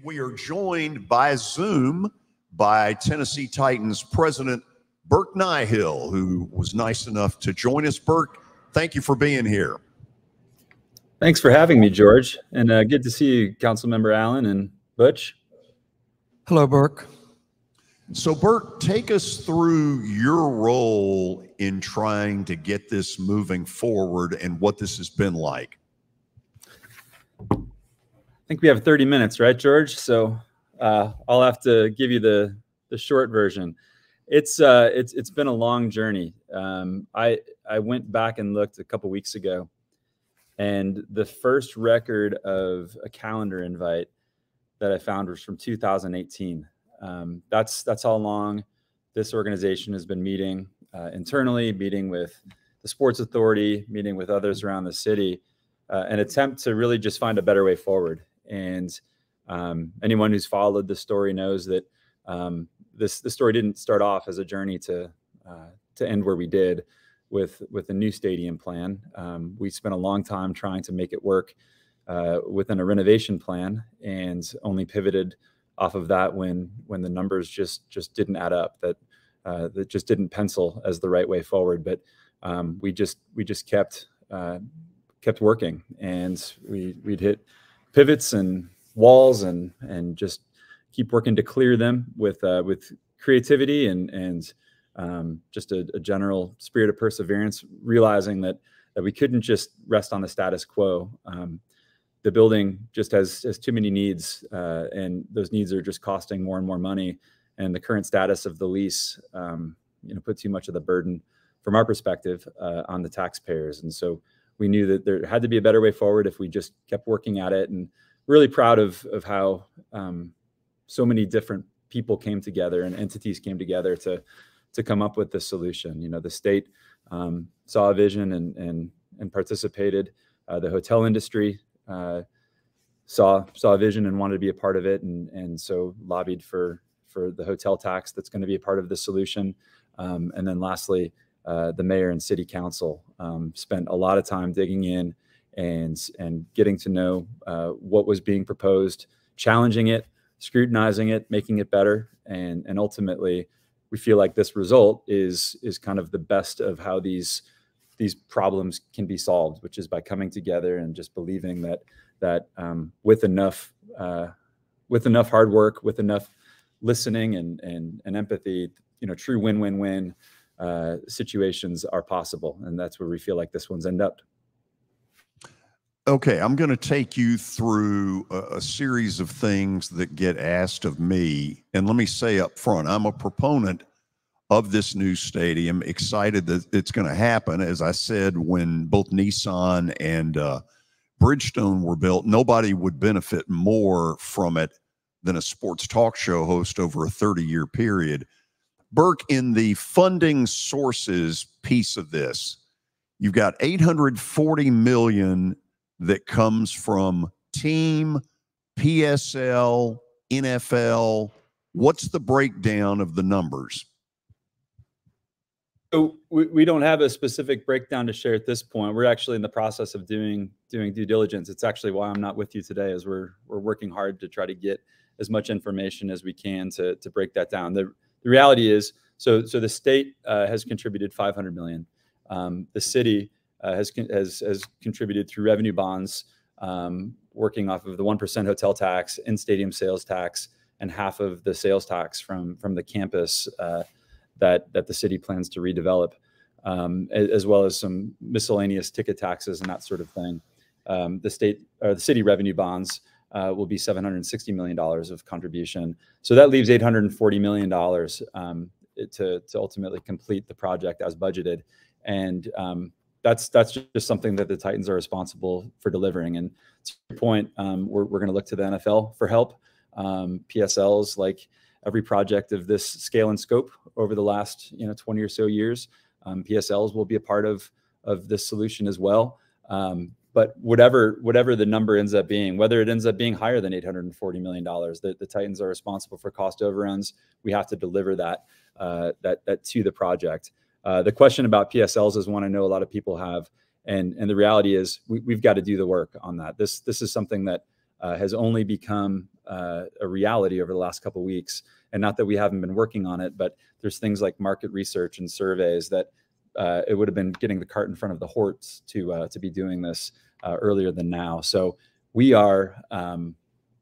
we are joined by Zoom by Tennessee Titans president Burke Nihill, who was nice enough to join us. Burke, thank you for being here. Thanks for having me, George, and good to see you, Councilmember Allen and Butch. Hello, Burke. So, Burke, take us through your role in trying to get this moving forward and what this has been like. I think we have 30 minutes, right, George? So I'll have to give you the short version. It's been a long journey. I went back and looked a couple weeks ago, and the first record of a calendar invite that I found was from 2018. That's how long this organization has been meeting internally, meeting with the Sports Authority, meeting with others around the city, an attempt to really just find a better way forward. And anyone who's followed the story knows that this story didn't start off as a journey to end where we did with a new stadium plan. We spent a long time trying to make it work within a renovation plan, and only pivoted off of that when the numbers just didn't add up, that just didn't pencil as the right way forward. But we just kept working, and we'd hit pivots and walls and just keep working to clear them with creativity and just a general spirit of perseverance, realizing that we couldn't just rest on the status quo. The building just has too many needs, and those needs are just costing more and more money. And the current status of the lease, put too much of the burden, from our perspective, on the taxpayers. And so we knew that there had to be a better way forward if we just kept working at it. And really proud of how so many different people came together and entities came together to come up with this solution. The state saw a vision and participated. The hotel industry saw a vision and wanted to be a part of it, and so lobbied for the hotel tax that's going to be a part of the solution. And then lastly, the mayor and city council spent a lot of time digging in and getting to know what was being proposed, challenging it, scrutinizing it, making it better, and ultimately we feel like this result is kind of the best of how these problems can be solved, which is by coming together and just believing that with enough hard work, with enough listening and empathy, true win-win-win situations are possible. And that's where we feel like this one's ended up. Okay, I'm going to take you through a series of things that get asked of me. And let me say up front, I'm a proponent of this new stadium, excited that it's going to happen. As I said, when both Nissan and Bridgestone were built, nobody would benefit more from it than a sports talk show host over a 30-year period. Burke, in the funding sources piece of this, you've got $840 million that comes from team, PSL, NFL. What's the breakdown of the numbers? So we don't have a specific breakdown to share at this point. We're actually in the process of doing due diligence. It's actually why I'm not with you today, as we're working hard to try to get as much information as we can to break that down. The reality is, so the state has contributed $500 million. The city has contributed through revenue bonds, working off of the 1% hotel tax, in-stadium sales tax, and half of the sales tax from the campus that the city plans to redevelop, as well as some miscellaneous ticket taxes and that sort of thing. The city revenue bonds will be $760 million of contribution. So that leaves $840 million to ultimately complete the project as budgeted. And that's just something that the Titans are responsible for delivering. And to your point, we're going to look to the NFL for help. PSLs, like every project of this scale and scope over the last 20 or so years, PSLs will be a part of this solution as well. But whatever the number ends up being, whether it ends up being higher than $840 million, the Titans are responsible for cost overruns. We have to deliver that to the project. The question about PSLs is one I know a lot of people have, and the reality is we've got to do the work on that. This is something that has only become a reality over the last couple of weeks. And not that we haven't been working on it, but there's things like market research and surveys that it would have been getting the cart in front of the horse to be doing this earlier than now. So we are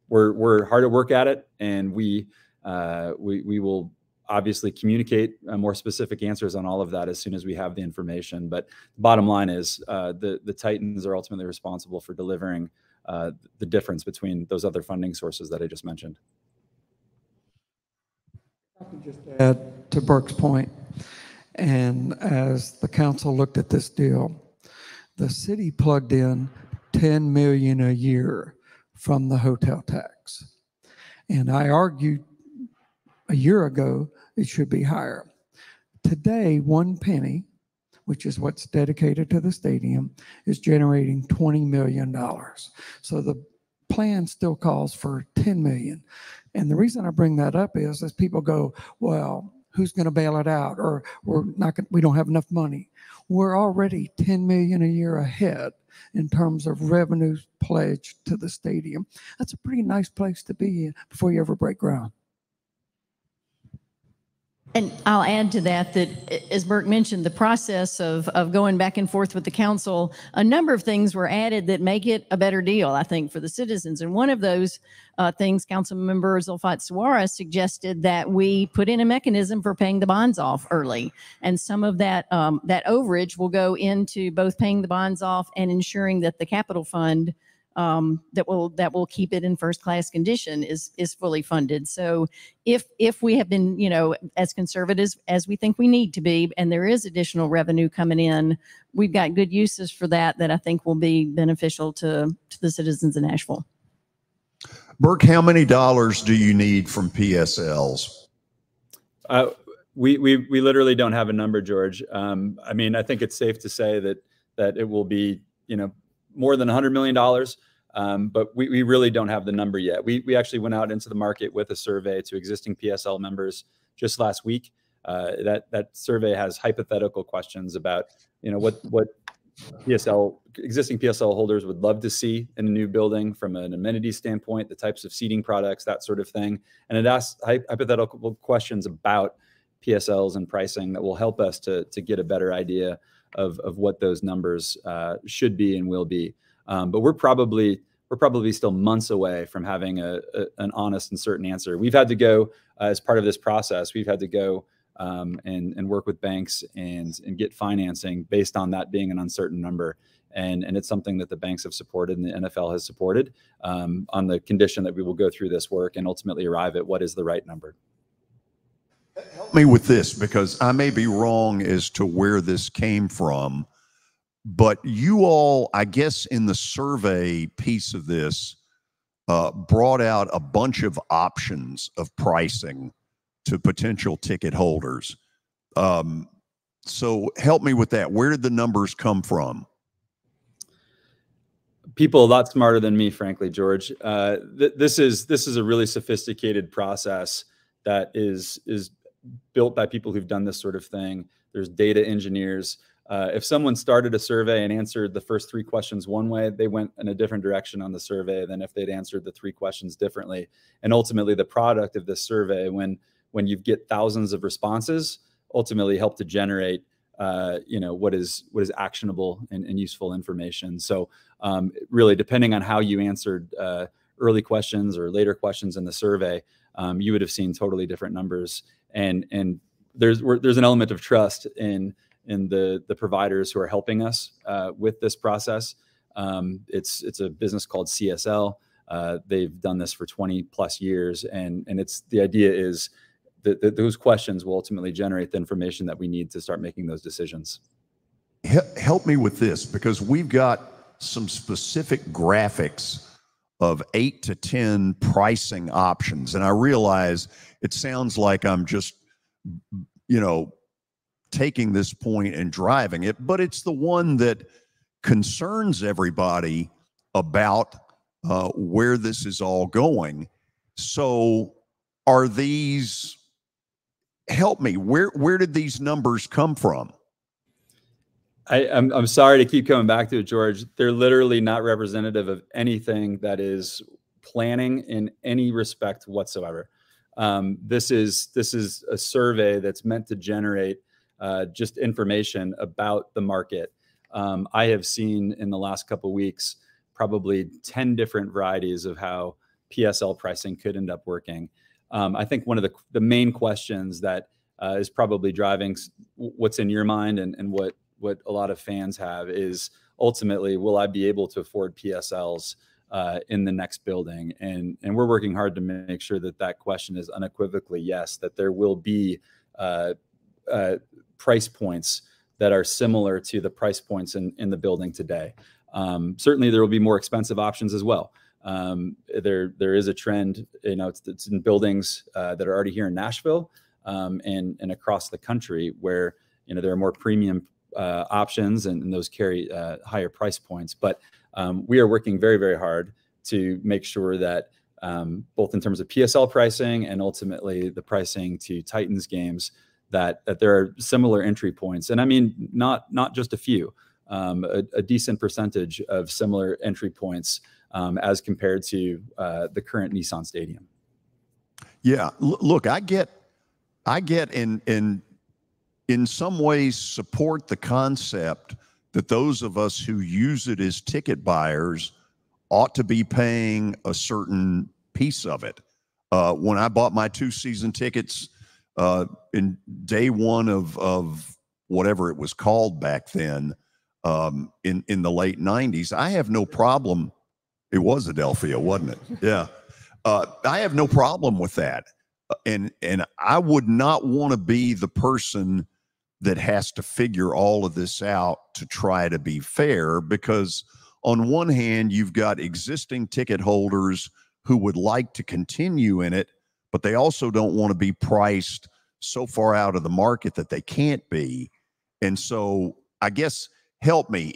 we're hard at work at it, and we will obviously communicate more specific answers on all of that as soon as we have the information. But the bottom line is the Titans are ultimately responsible for delivering the difference between those other funding sources that I just mentioned. I can just add to Burke's point, and as the council looked at this deal, the city plugged in $10 million a year from the hotel tax. And I argued a year ago it should be higher. Today, 1 penny, which is what's dedicated to the stadium, is generating $20 million. So the plan still calls for $10 million. And the reason I bring that up is as people go, well, who's going to bail it out? Or we don't have enough money. We're already $10 million a year ahead in terms of revenues pledged to the stadium. That's a pretty nice place to be in before you ever break ground. And I'll add to that, as Burke mentioned, the process of going back and forth with the council, a number of things were added that make it a better deal, I think, for the citizens. And one of those things, Councilmember Zulfat Suara suggested that we put in a mechanism for paying the bonds off early. And some of that overage will go into both paying the bonds off and ensuring that the capital fund that will keep it in first class condition is fully funded. So if we have been, as conservative as we think we need to be, and there is additional revenue coming in, we've got good uses for that I think will be beneficial to the citizens of Nashville. Burke, how many dollars do you need from PSLs? We literally don't have a number, George. I mean, I think it's safe to say that it will be, more than $100 million. But we really don't have the number yet. We actually went out into the market with a survey to existing PSL members just last week. That survey has hypothetical questions about, what existing PSL holders would love to see in a new building from an amenity standpoint, the types of seating products, that sort of thing. And it asks hypothetical questions about PSLs and pricing that will help us to get a better idea of what those numbers should be and will be. But we're probably still months away from having an honest and certain answer. We've had to go as part of this process. We've had to go and work with banks and get financing based on that being an uncertain number. And it's something that the banks have supported and the NFL has supported on the condition that we will go through this work and ultimately arrive at what is the right number. Help me with this, because I may be wrong as to where this came from, but you all, I guess, in the survey piece of this, brought out a bunch of options of pricing to potential ticket holders. So help me with that. Where did the numbers come from? People a lot smarter than me, frankly, George. This is a really sophisticated process that is built by people who've done this sort of thing. There's data engineers. If someone started a survey and answered the first 3 questions one way, they went in a different direction on the survey than if they'd answered the 3 questions differently. And ultimately, the product of this survey, when you get thousands of responses, ultimately help to generate what is actionable and useful information. So really, depending on how you answered early questions or later questions in the survey, you would have seen totally different numbers. And there's an element of trust in the providers who are helping us with this process. It's a business called CSL. They've done this for 20 plus years, and the idea is that those questions will ultimately generate the information that we need to start making those decisions. Help me with this, because we've got some specific graphics of 8 to 10 pricing options. And I realize it sounds like I'm just, taking this point and driving it, but it's the one that concerns everybody about where this is all going. So are these, help me, where did these numbers come from? I'm sorry to keep coming back to it, George. They're literally not representative of anything that is planning in any respect whatsoever. This is a survey that's meant to generate just information about the market. I have seen in the last couple of weeks probably 10 different varieties of how PSL pricing could end up working. I think one of the main questions that is probably driving what's in your mind and what a lot of fans have is ultimately, will I be able to afford PSLs in the next building? And we're working hard to make sure that that question is unequivocally yes, that there will be price points that are similar to the price points in the building today. Certainly there will be more expensive options as well. There is a trend, it's in buildings that are already here in Nashville and across the country where, there are more premium options and those carry higher price points. But we are working very, very hard to make sure that both in terms of PSL pricing and ultimately the pricing to Titans games, that there are similar entry points. And I mean, not just a few, a decent percentage of similar entry points as compared to the current Nissan Stadium. Yeah, look, I get and in some ways support the concept that those of us who use it as ticket buyers ought to be paying a certain piece of it. When I bought my 2 season tickets in day one of whatever it was called back then, in the late 90s, I have no problem. It was Adelphia, wasn't it? Yeah. I have no problem with that. And I would not want to be the person that has to figure all of this out to try to be fair, because on one hand, you've got existing ticket holders who would like to continue in it, but they also don't want to be priced so far out of the market that they can't be. And so I guess, help me,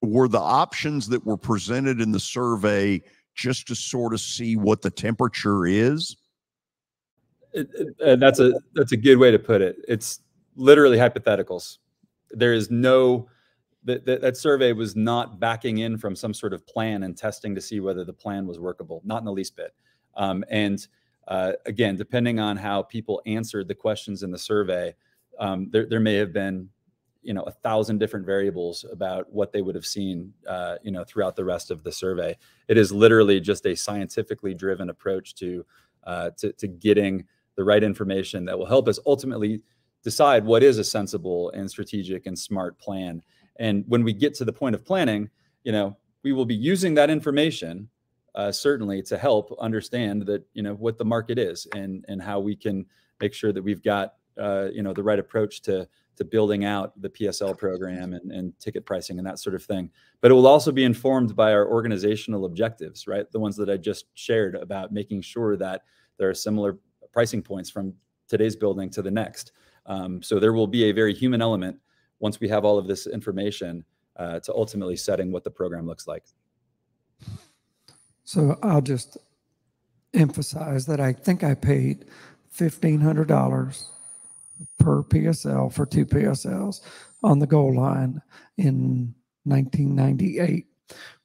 were the options that were presented in the survey just to sort of see what the temperature is? That's a good way to put it. It's literally hypotheticals. There is that survey was not backing in from some sort of plan and testing to see whether the plan was workable, not in the least bit. Again, depending on how people answered the questions in the survey, there may have been 1,000 different variables about what they would have seen, throughout the rest of the survey. It is literally just a scientifically driven approach to getting the right information that will help us ultimately decide what is a sensible and strategic and smart plan. And when we get to the point of planning, we will be using that information certainly to help understand that, what the market is and how we can make sure that we've got, the right approach to building out the PSL program and ticket pricing and that sort of thing. But it will also be informed by our organizational objectives, right? The ones that I just shared about making sure that there are similar pricing points from today's building to the next. So there will be a very human element once we have all of this information to ultimately setting what the program looks like. So I'll just emphasize that I think I paid $1,500 per PSL for 2 PSLs on the goal line in 1998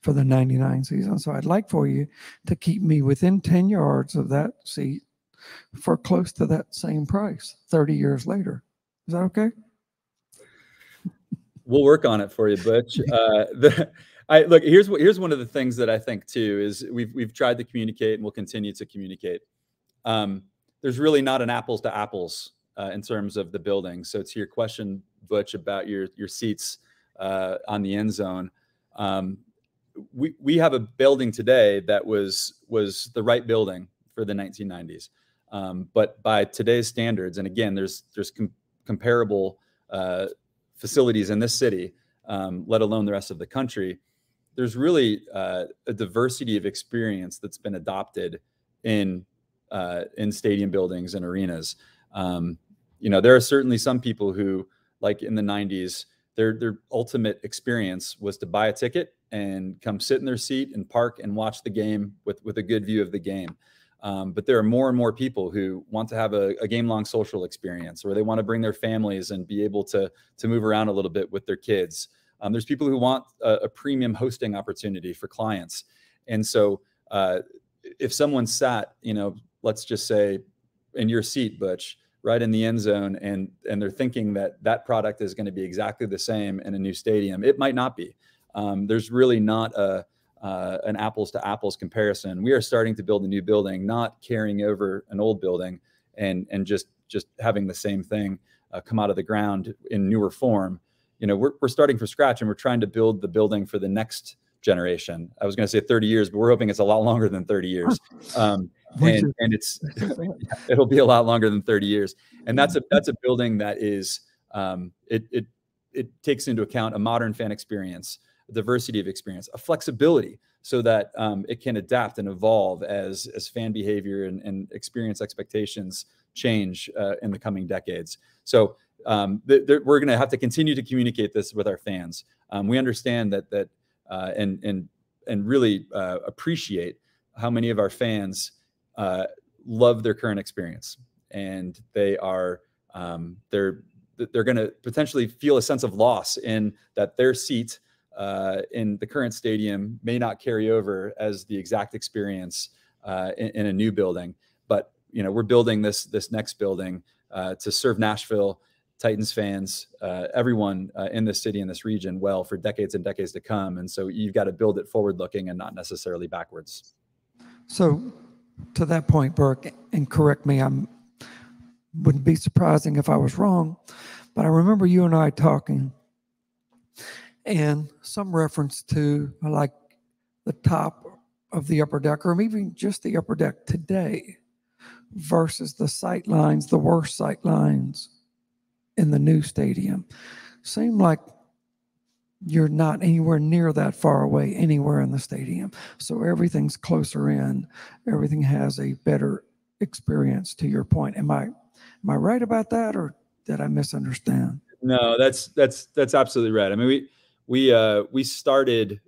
for the 99 season. So I'd like for you to keep me within 10 yards of that seat for close to that same price 30 years later. Is that okay? We'll work on it for you, Butch. Look, here's one of the things that I think too is we've tried to communicate and we'll continue to communicate. There's really not an apples to apples in terms of the building. So to your question, Butch, about your seats on the end zone, we have a building today that was the right building for the 1990s. But by today's standards, and again, there's comparable facilities in this city, let alone the rest of the country. There's really a diversity of experience that's been adopted in stadium buildings and arenas. There are certainly some people who, like in the 90s, their ultimate experience was to buy a ticket and come sit in their seat and park and watch the game with a good view of the game. But there are more and more people who want to have a game-long social experience, or they want to bring their families and be able to move around a little bit with their kids. There's people who want a premium hosting opportunity for clients. And so if someone sat, let's just say in your seat, Butch, right in the end zone, and they're thinking that that product is going to be exactly the same in a new stadium, it might not be. There's really not an apples to apples comparison. We are starting to build a new building, not carrying over an old building and just having the same thing come out of the ground in newer form. We're starting from scratch, and we're trying to build the building for the next generation. I was going to say 30 years, but we're hoping it's a lot longer than 30 years. And it'll be a lot longer than 30 years. And that's a building that is, it takes into account a modern fan experience, a diversity of experience, a flexibility, so that it can adapt and evolve as fan behavior and experience expectations change in the coming decades. So we're going to have to continue to communicate this with our fans. We understand that and really appreciate how many of our fans love their current experience, and they are they're going to potentially feel a sense of loss in that their seat in the current stadium may not carry over as the exact experience in a new building. But we're building this next building to serve Nashville Titans fans, everyone in this city and this region well for decades and decades to come. And so you've got to build it forward looking and not necessarily backwards. So to that point, Burke, and correct me, wouldn't be surprising if I was wrong, but I remember you and I talking and some reference to like the top of the upper deck, or maybe just the upper deck today versus the sight lines, the worst sight lines in the new stadium. Seem like you're not anywhere near that far away anywhere in the stadium. So everything's closer in. Everything has a better experience, to your point. Am I right about that, or did I misunderstand? No, that's absolutely right. I mean, we started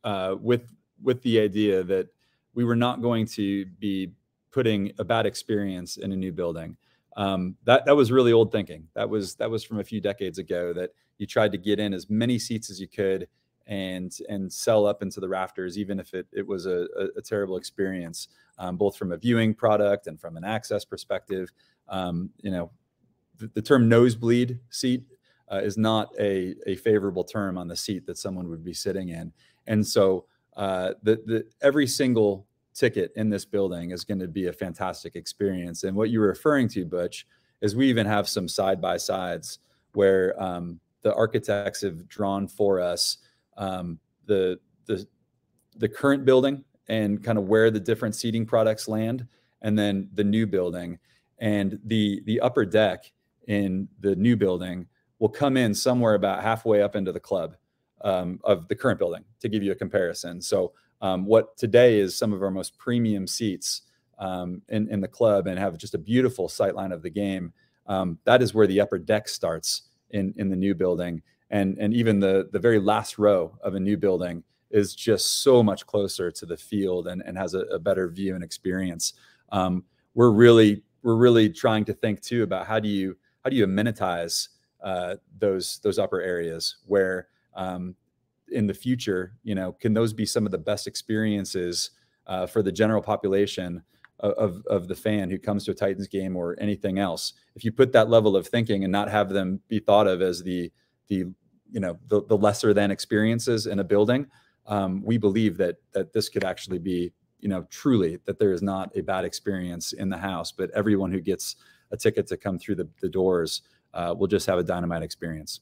with the idea that we were not going to be putting a bad experience in a new building. That was really old thinking. That was from a few decades ago, that you tried to get in as many seats as you could and sell up into the rafters, even if it was a terrible experience, both from a viewing product and from an access perspective. The term nosebleed seat is not a favorable term on the seat that someone would be sitting in. And so every single ticket in this building is going to be a fantastic experience. And what you're referring to, Butch, is we even have some side-by-sides where the architects have drawn for us the current building and kind of where the different seating products land, and then the new building. And the upper deck in the new building will come in somewhere about halfway up into the club of the current building, to give you a comparison. So what today is some of our most premium seats in the club and have just a beautiful sight line of the game, that is where the upper deck starts in the new building. And even the very last row of a new building is just so much closer to the field and has a better view and experience. We're really trying to think too about how do you amenitize those upper areas where in the future, can those be some of the best experiences for the general population of the fan who comes to a Titans game or anything else? If you put that level of thinking and not have them be thought of as the lesser than experiences in a building, we believe that this could actually be, truly that there is not a bad experience in the house, but everyone who gets a ticket to come through the doors will just have a dynamite experience.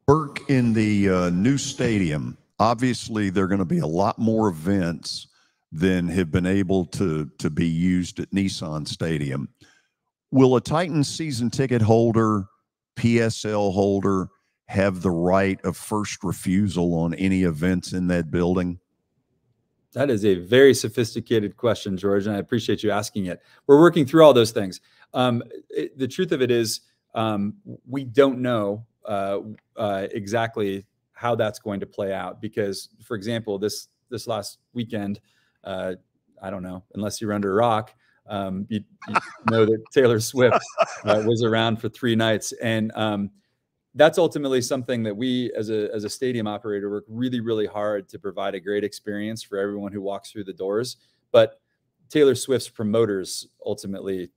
Burke, in the new stadium, obviously there are going to be a lot more events than have been able to be used at Nissan Stadium. Will a Titans season ticket holder, PSL holder, have the right of first refusal on any events in that building? That is a very sophisticated question, George, and I appreciate you asking it. We're working through all those things. The truth of it is, we don't know exactly how that's going to play out, because, for example, this last weekend, I don't know, unless you're under a rock, you know that Taylor Swift was around for 3 nights, and that's ultimately something that we, as a stadium operator, work really, really hard to provide a great experience for everyone who walks through the doors. But Taylor Swift's promoters ultimately,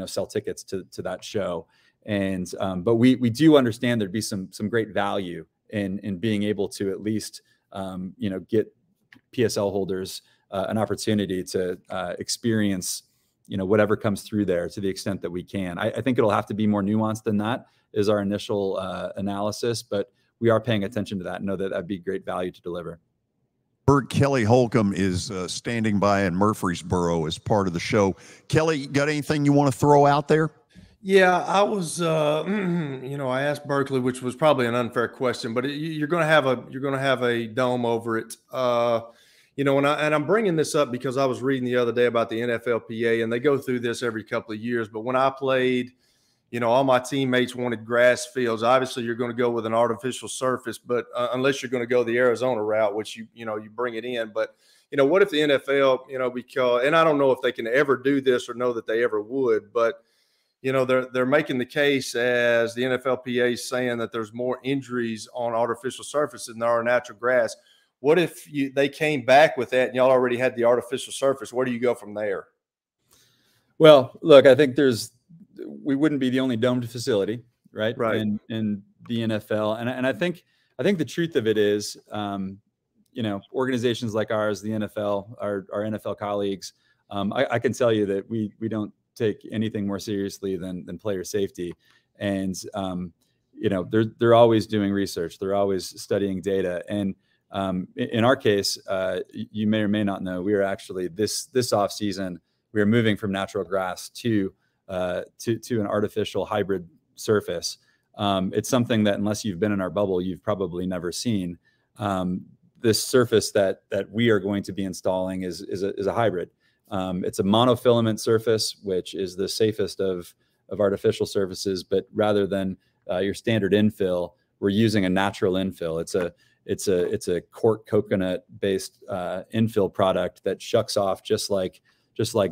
sell tickets to that show. And but we do understand there'd be some great value in being able to at least get PSL holders an opportunity to experience whatever comes through there to the extent that we can. I think it'll have to be more nuanced than that is our initial analysis, but we are paying attention to that and know that that'd be great value to deliver. Burke, Kelly Holcomb is standing by in Murfreesboro as part of the show. Kelly, got anything you want to throw out there? Yeah, I was, I asked Berkeley, which was probably an unfair question, but you're going to have a dome over it. And I'm bringing this up because I was reading the other day about the NFLPA, and they go through this every couple of years. But when I played, all my teammates wanted grass fields. Obviously, you're going to go with an artificial surface, but unless you're going to go the Arizona route, which you bring it in. But what if the NFL, because, and I don't know if they can ever do this or know that they ever would, but they're making the case as the NFLPA is saying that there's more injuries on artificial surfaces than there are natural grass. What if they came back with that and y'all already had the artificial surface? Where do you go from there? Well, look, I think we wouldn't be the only domed facility, right? Right. In the NFL. And I think the truth of it is, organizations like ours, the NFL, our NFL colleagues, I can tell you that we don't take anything more seriously than player safety. And, they're always doing research. They're always studying data. And in our case, you may or may not know, we are actually this off season, we are moving from natural grass to an artificial hybrid surface. It's something that unless you've been in our bubble, you've probably never seen. This surface that we are going to be installing is a hybrid. It's a monofilament surface, which is the safest of artificial surfaces, but rather than your standard infill, we're using a natural infill. It's a cork coconut based infill product that shucks off just like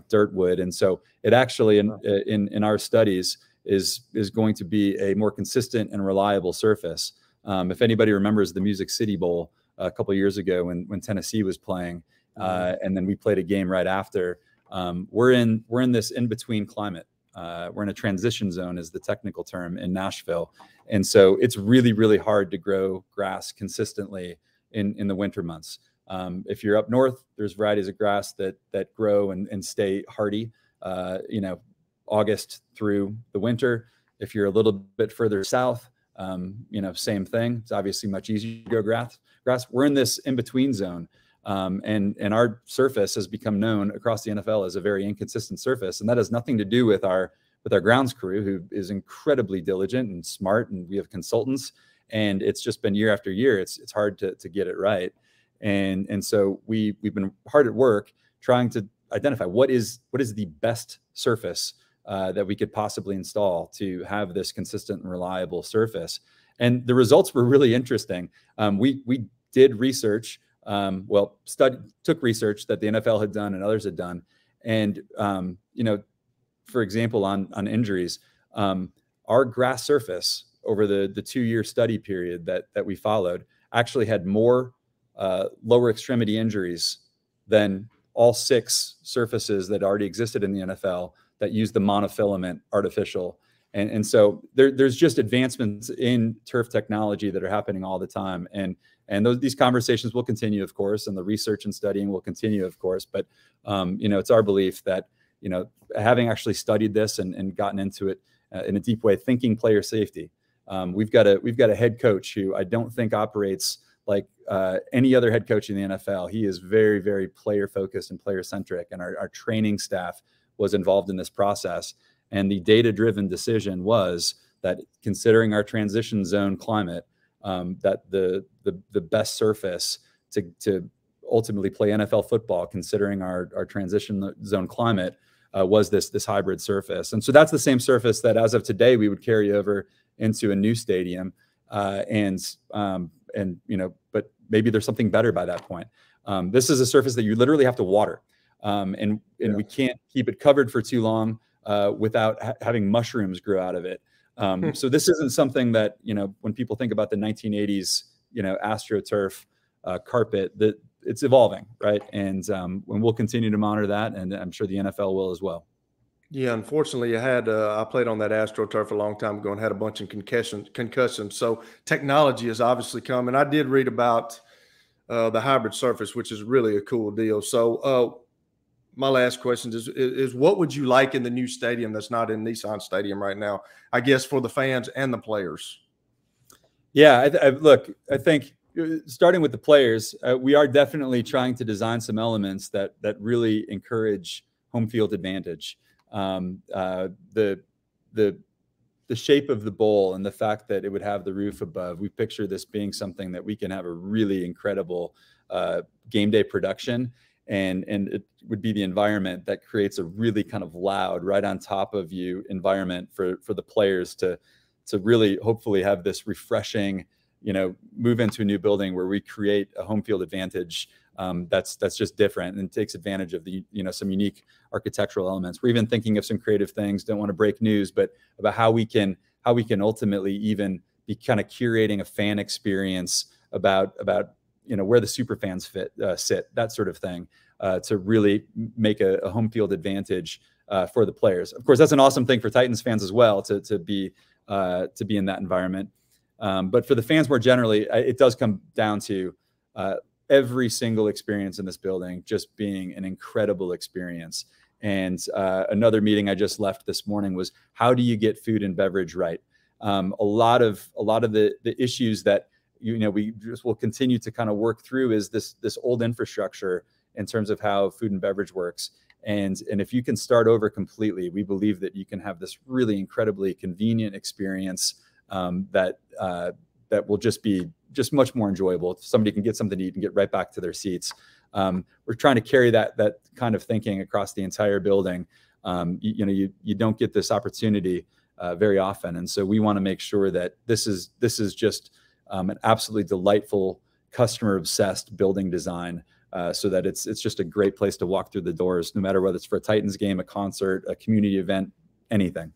dirt would. And so it actually in our studies is going to be a more consistent and reliable surface. If anybody remembers the Music City Bowl a couple of years ago when Tennessee was playing, and then we played a game right after, we're in this in-between climate. We're in a transition zone is the technical term in Nashville. And so it's really, really hard to grow grass consistently in the winter months. If you're up north, there's varieties of grass that grow and stay hardy, August through the winter. If you're a little bit further south, same thing. It's obviously much easier to grow grass. We're in this in-between zone. And our surface has become known across the NFL as a very inconsistent surface. And that has nothing to do with our grounds crew, who is incredibly diligent and smart. And we have consultants, and it's just been year after year. It's hard to get it right. And so we've been hard at work trying to identify what is the best surface that we could possibly install to have this consistent and reliable surface. And the results were really interesting. We did research, took research that the NFL had done and others had done. And, for example, on injuries, our grass surface over the 2-year study period that we followed actually had more lower extremity injuries than all 6 surfaces that already existed in the NFL that use the monofilament artificial. And so there's just advancements in turf technology that are happening all the time. And these conversations will continue, of course, and the research and studying will continue, of course. But, it's our belief that, having actually studied this and gotten into it in a deep way, thinking player safety, we've got a head coach who I don't think operates like any other head coach in the NFL. He is very, very player focused and player centric. And our training staff was involved in this process. And the data-driven decision was that, considering our transition zone climate, that the best surface to ultimately play NFL football, considering our transition zone climate, was this hybrid surface. And so that's the same surface that, as of today, we would carry over into a new stadium. But maybe there's something better by that point. This is a surface that you literally have to water, and we can't keep it covered for too long without having mushrooms grow out of it. So this isn't something that, when people think about the 1980s, AstroTurf carpet, that it's evolving, right? And we'll continue to monitor that, and I'm sure the NFL will as well. Yeah, unfortunately, I played on that AstroTurf a long time ago and had a bunch of concussions. So technology has obviously come, and I did read about the hybrid surface, which is really a cool deal. So my last question is what would you like in the new stadium that's not in Nissan Stadium right now, I guess, for the fans and the players? Yeah, look, I think starting with the players, we are definitely trying to design some elements that really encourage home field advantage. The shape of the bowl and the fact that it would have the roof above, we picture this being something that we can have a really incredible game day production, and it would be the environment that creates a really kind of loud, right on top of you environment for the players to really hopefully have this refreshing, move into a new building where we create a home field advantage that's just different and takes advantage of the some unique architectural elements. We're even thinking of some creative things. Don't want to break news, but about how we can ultimately even be kind of curating a fan experience about where the super fans sit, that sort of thing, to really make a home field advantage for the players. Of course, that's an awesome thing for Titans fans as well to be in that environment. But for the fans more generally, it does come down to every single experience in this building just being an incredible experience. And another meeting I just left this morning was, how do you get food and beverage right? A lot of the issues that we just will continue to kind of work through is this old infrastructure in terms of how food and beverage works. And if you can start over completely, we believe that you can have this really incredibly convenient experience that will just be much more enjoyable. If somebody can get something to eat and get right back to their seats. We're trying to carry that kind of thinking across the entire building. You don't get this opportunity very often, and so we want to make sure that this is just an absolutely delightful, customer-obsessed building design, so that it's just a great place to walk through the doors, no matter whether it's for a Titans game, a concert, a community event, anything.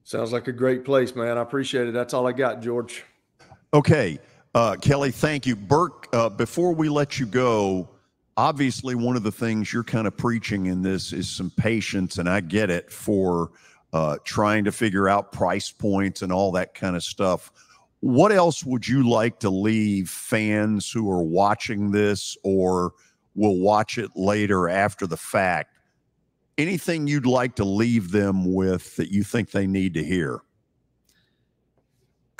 Sounds like a great place, man. I appreciate it. That's all I got, George. Okay, Kelly, thank you. Burke, before we let you go, obviously one of the things you're kind of preaching in this is some patience, and I get it, for trying to figure out price points and all that kind of stuff. What else would you like to leave fans who are watching this or will watch it later after the fact? Anything you'd like to leave them with that you think they need to hear?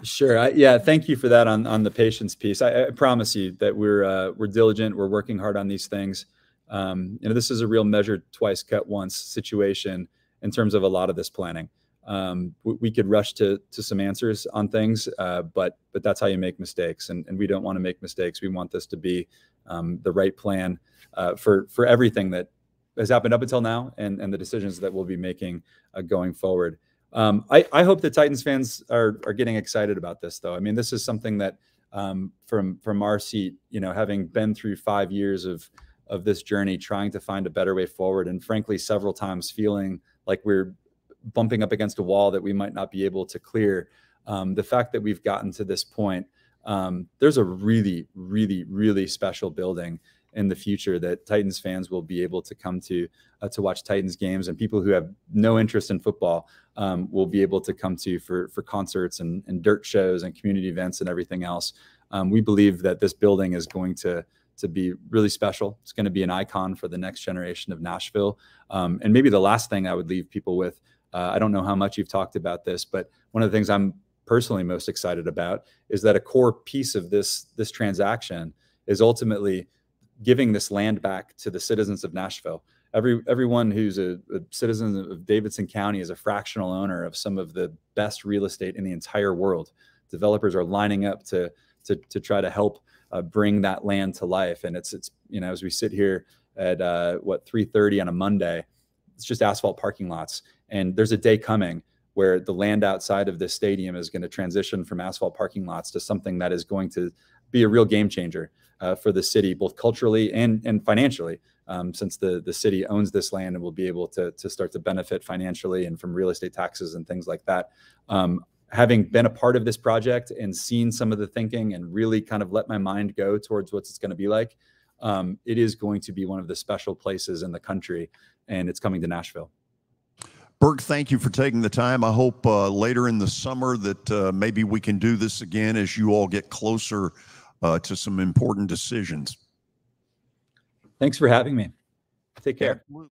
Sure. Yeah. Thank you for that on the patience piece. I promise you that we're diligent. We're working hard on these things. This is a real measured twice, cut once situation in terms of a lot of this planning. We could rush to some answers on things, but that's how you make mistakes, and we don't want to make mistakes. We want this to be the right plan for everything that has happened up until now, and the decisions that we'll be making going forward. I hope the Titans fans are getting excited about this, though. I mean, this is something that from our seat, having been through 5 years of this journey, trying to find a better way forward, and frankly, several times feeling like we're bumping up against a wall that we might not be able to clear. The fact that we've gotten to this point, there's a really, really, really special building in the future that Titans fans will be able to come to watch Titans games, and people who have no interest in football will be able to come to for concerts and dirt shows and community events and everything else. We believe that this building is going to be really special. It's going to be an icon for the next generation of Nashville. And maybe the last thing I would leave people with, I don't know how much you've talked about this, but one of the things I'm personally most excited about is that a core piece of this transaction is ultimately giving this land back to the citizens of Nashville. Everyone who's a citizen of Davidson County is a fractional owner of some of the best real estate in the entire world. Developers are lining up to try to help bring that land to life. And it's as we sit here at 3:30 on a Monday, it's just asphalt parking lots. And there's a day coming where the land outside of this stadium is going to transition from asphalt parking lots to something that is going to be a real game changer for the city, both culturally and financially, since the city owns this land and will be able to start to benefit financially and from real estate taxes and things like that. having been a part of this project and seen some of the thinking and really kind of let my mind go towards what it's going to be like, it is going to be one of the special places in the country, and it's coming to Nashville. Burke, thank you for taking the time. I hope later in the summer that maybe we can do this again as you all get closer to some important decisions. Thanks for having me. Take care. Absolutely.